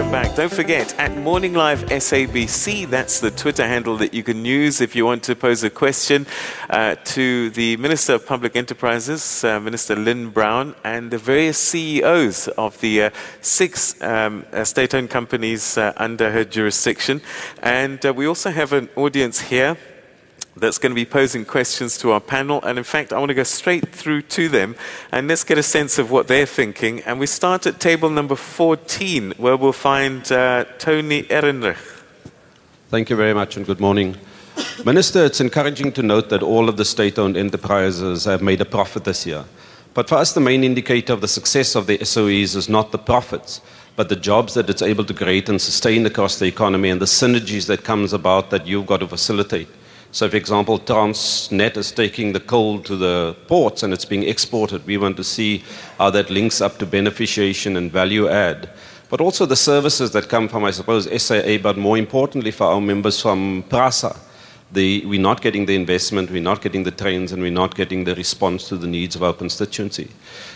welcome back. Don't forget, at Morning Live SABC, that's the Twitter handle that you can use if you want to pose a question to the Minister of Public Enterprises, Minister Lynne Brown, and the various CEOs of the 6 state-owned companies under her jurisdiction. And we also have an audience here that's going to be posing questions to our panel. And in fact, I want to go straight through to them and let's get a sense of what they're thinking. And we start at table number 14, where we'll find Tony Ehrenreich. Thank you very much and good morning. Minister, it's encouraging to note that all of the state-owned enterprises have made a profit this year. But for us, the main indicator of the success of the SOEs is not the profits, but the jobs that it's able to create and sustain across the economy and the synergies that comes about that you've got to facilitate. So, for example, Transnet is taking the coal to the ports and it's being exported. We want to see how that links up to beneficiation and value add. But also the services that come from, I suppose, SAA, but more importantly for our members from PRASA. We're not getting the investment, we're not getting the trains, and we're not getting the response to the needs of our constituency.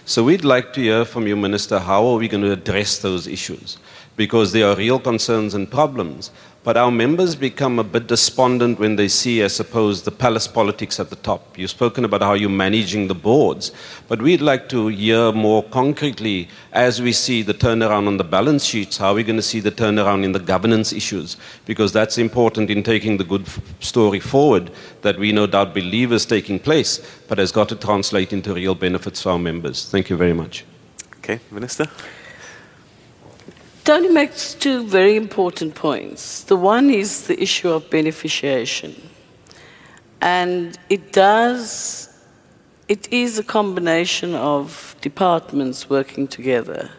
So we'd like to hear from you, Minister, how are we going to address those issues? Because there are real concerns and problems. But our members become a bit despondent when they see, I suppose, the palace politics at the top. You've spoken about how you're managing the boards, but we'd like to hear more concretely, as we see the turnaround on the balance sheets, how are we going to see the turnaround in the governance issues? Because that's important in taking the good story forward that we no doubt believe is taking place, but has got to translate into real benefits for our members. Thank you very much. Okay, Minister. Tony makes 2 very important points. The one is the issue of beneficiation. And it is a combination of departments working together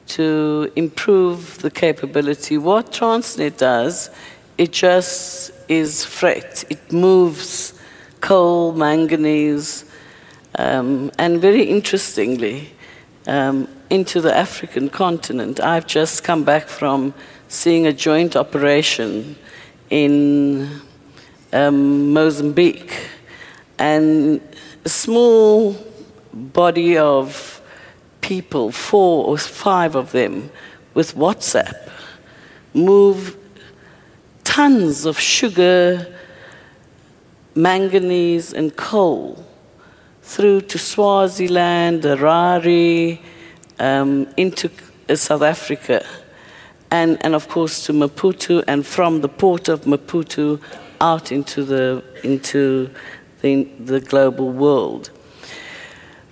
to improve the capability. What Transnet does, it just is freight. It moves coal, manganese, and very interestingly, into the African continent. I've just come back from seeing a joint operation in Mozambique, and a small body of people, 4 or 5 of them, with WhatsApp, move tons of sugar, manganese, and coal through to Swaziland, Harare, into South Africa, and of course to Maputo, and from the port of Maputo out into the global world.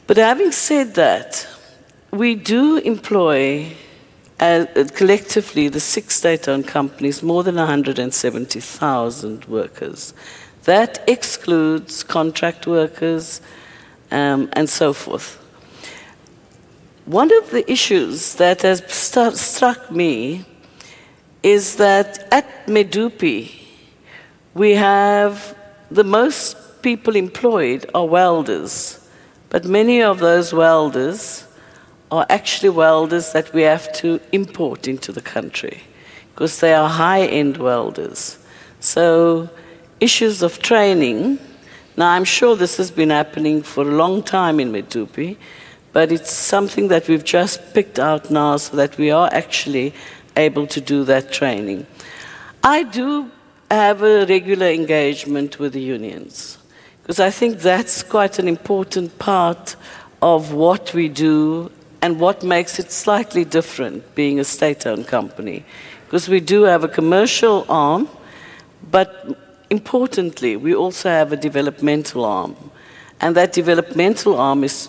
But having said that, we do employ collectively the 6 state-owned companies more than 170,000 workers. That excludes contract workers and so forth. One of the issues that has struck me is that at Medupi, we have the most people employed are welders, but many of those welders are actually welders that we have to import into the country because they are high-end welders. So issues of training, now I'm sure this has been happening for a long time in Medupi, but it's something that we've just picked out now so that we are actually able to do that training. I do have a regular engagement with the unions, because I think that's quite an important part of what we do and what makes it slightly different being a state-owned company. Because we do have a commercial arm, but importantly, we also have a developmental arm. And that developmental arm is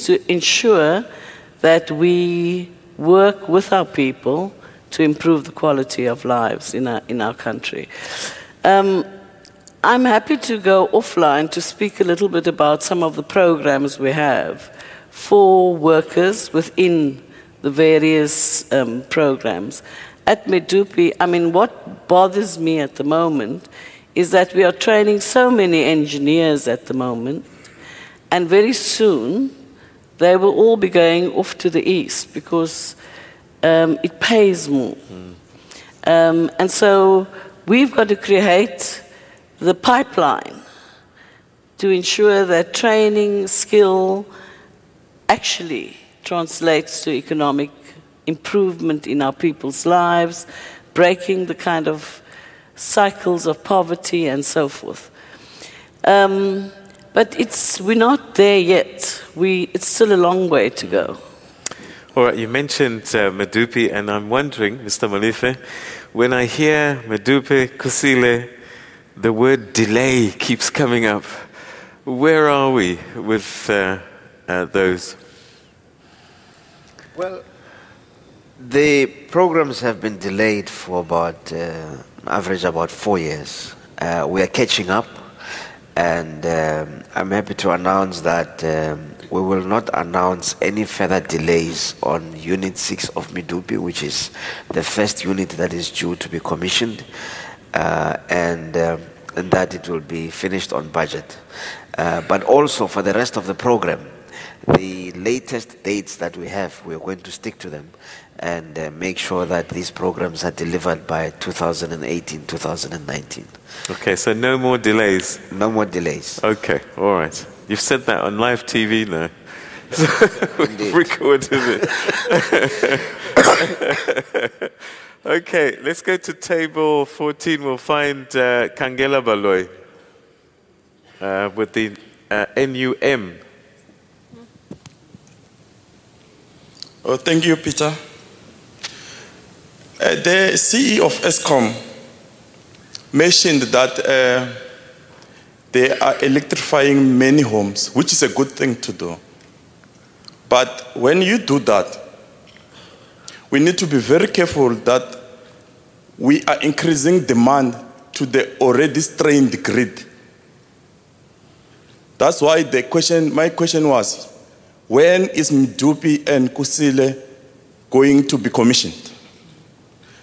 to ensure that we work with our people to improve the quality of lives in our country. I'm happy to go offline to speak a little bit about some of the programs we have for workers within the various programs. At Medupi, I mean, what bothers me at the moment is that we are training so many engineers at the moment, and very soon they will all be going off to the east because it pays more. And so we've got to create the pipeline to ensure that training, skill actually translates to economic improvement in our people's lives, breaking the kind of cycles of poverty and so forth. But we're not there yet. It's still a long way to go. All right, you mentioned Medupi, and I'm wondering, Mr. Molefe, when I hear Medupi, Kusile, the word delay keeps coming up. Where are we with those? Well, the programs have been delayed for about, average about 4 years. We are catching up, and I'm happy to announce that we will not announce any further delays on Unit 6 of Medupi, which is the first unit that is due to be commissioned, and that it will be finished on budget. But also for the rest of the program, the latest dates that we have, we are going to stick to them and make sure that these programs are delivered by 2018, 2019. Okay, so no more delays? No more delays. Okay, all right. You've said that on live TV now. We've recorded it. Okay, let's go to table 14. We'll find Kangela Baloy with the NUM. Oh, thank you, Peter. The CEO of Eskom mentioned that they are electrifying many homes, which is a good thing to do. But when you do that, we need to be very careful that we are increasing demand to the already strained grid. That's why my question was, when is Medupi and Kusile going to be commissioned?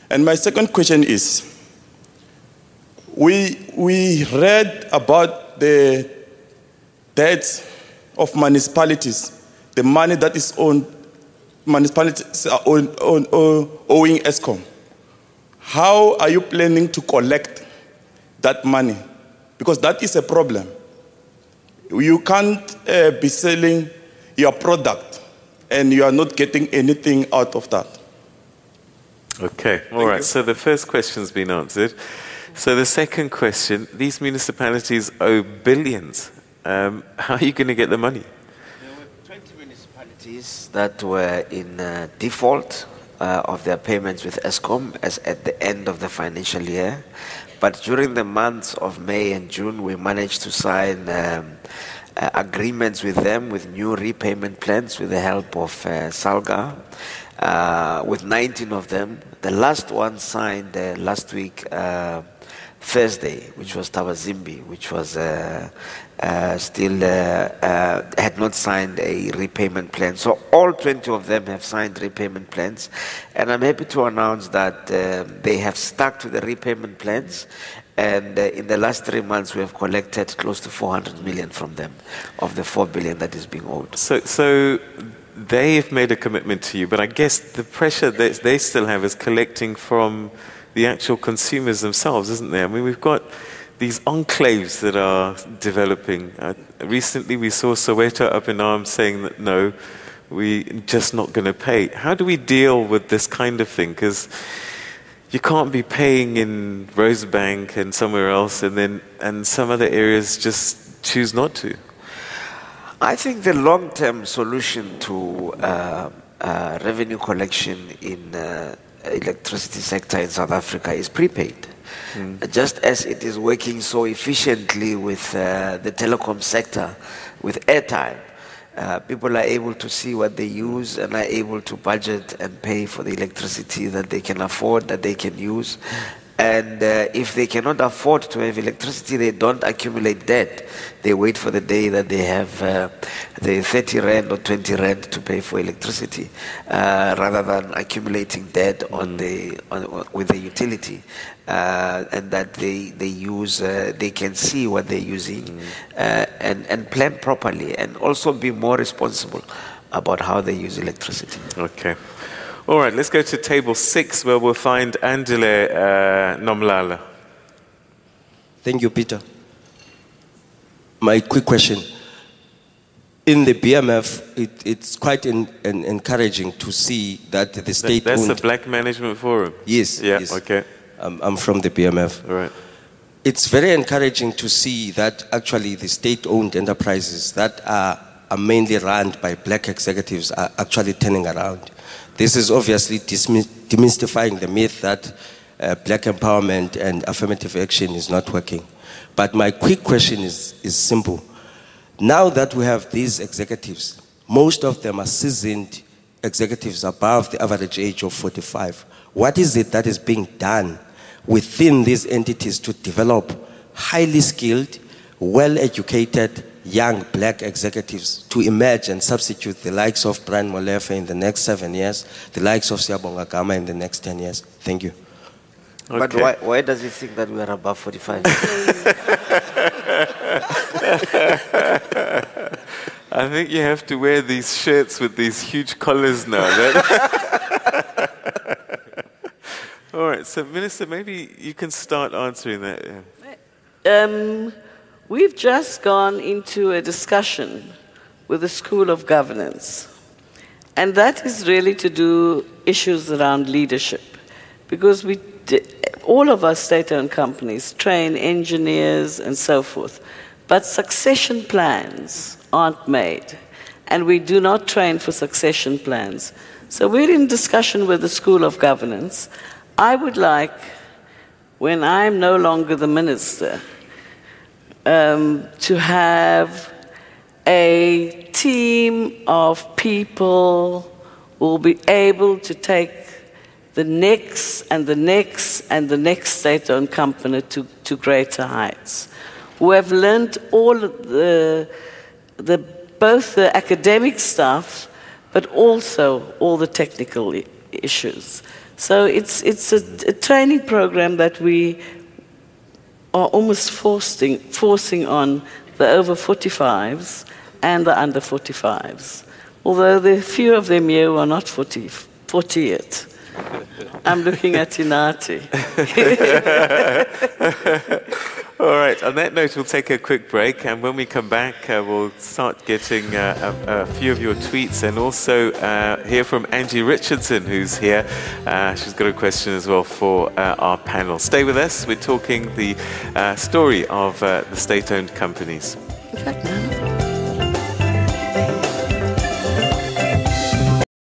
And my second question is, we read about the debts of municipalities, the money that is owed, municipalities are owing Eskom. How are you planning to collect that money? Because that is a problem. You can't be selling your product and you are not getting anything out of that. Okay, all right. So the first question's been answered. So the second question, these municipalities owe billions. How are you going to get the money? There were 20 municipalities that were in default of their payments with Eskom as at the end of the financial year. But during the months of May and June, we managed to sign agreements with them with new repayment plans with the help of Salga, with 19 of them. The last one signed last week, Thursday, which was Tawazimbi, which was still had not signed a repayment plan. So all 20 of them have signed repayment plans, and I'm happy to announce that they have stuck to the repayment plans. And in the last 3 months, we have collected close to 400 million from them of the 4 billion that is being owed. So they've made a commitment to you, but I guess the pressure that they still have is collecting from the actual consumers themselves, isn't there? I mean, we've got these enclaves that are developing. Recently, we saw Soweto up in arms saying that, no, we're just not going to pay. How do we deal with this kind of thing? Because you can't be paying in Rosebank and somewhere else, and some other areas just choose not to. I think the long-term solution to revenue collection in electricity sector in South Africa is prepaid. Just as it is working so efficiently with the telecom sector, with airtime, people are able to see what they use and are able to budget and pay for the electricity that they can afford, that they can use. And if they cannot afford to have electricity, they don't accumulate debt. They wait for the day that they have the 30 rand or 20 rand to pay for electricity, rather than accumulating debt with the utility. And that they use, they can see what they're using and plan properly, and also be more responsible about how they use electricity. Okay. All right, let's go to table 6, where we'll find Andile Nomlala. Thank you, Peter. My quick question. in the BMF, it's quite encouraging to see that the state That's owned. the Black Management Forum? Yes. Yeah, yes. okay. I'm from the BMF. All right. It's very encouraging to see that actually the state-owned enterprises that are mainly run by black executives are actually turning around. This is obviously demystifying the myth that black empowerment and affirmative action is not working. But my quick question is simple. Now that we have these executives, most of them are seasoned executives above the average age of 45. What is it that is being done within these entities to develop highly skilled, well-educated, young black executives to emerge and substitute the likes of Brian Molefe in the next 7 years, the likes of Siyabonga Gama in the next 10 years? Thank you. Okay. But why does he think that we are above 45? I think you have to wear these shirts with these huge collars now. All right, so Minister, maybe you can start answering that. Yeah. We've just gone into a discussion with the School of Governance, and that is really to do issues around leadership, because all of our state-owned companies train engineers and so forth, but succession plans aren't made, and we do not train for succession plans. So we're in discussion with the School of Governance. I would like, when I'm no longer the minister, to have a team of people who will be able to take the next and the next and the next state-owned company to greater heights, who have learned all of both the academic stuff, but also all the technical issues. So it's a training program that we are almost forcing on the over 45s and the under 45s, although there are few of them here who are not 40 yet. I'm looking at Inati. All right, on that note, we'll take a quick break, and when we come back, we'll start getting a few of your tweets, and also hear from Angie Richardson, who's here. She's got a question as well for our panel. Stay with us. We're talking the story of the state-owned companies. In fact, none of them.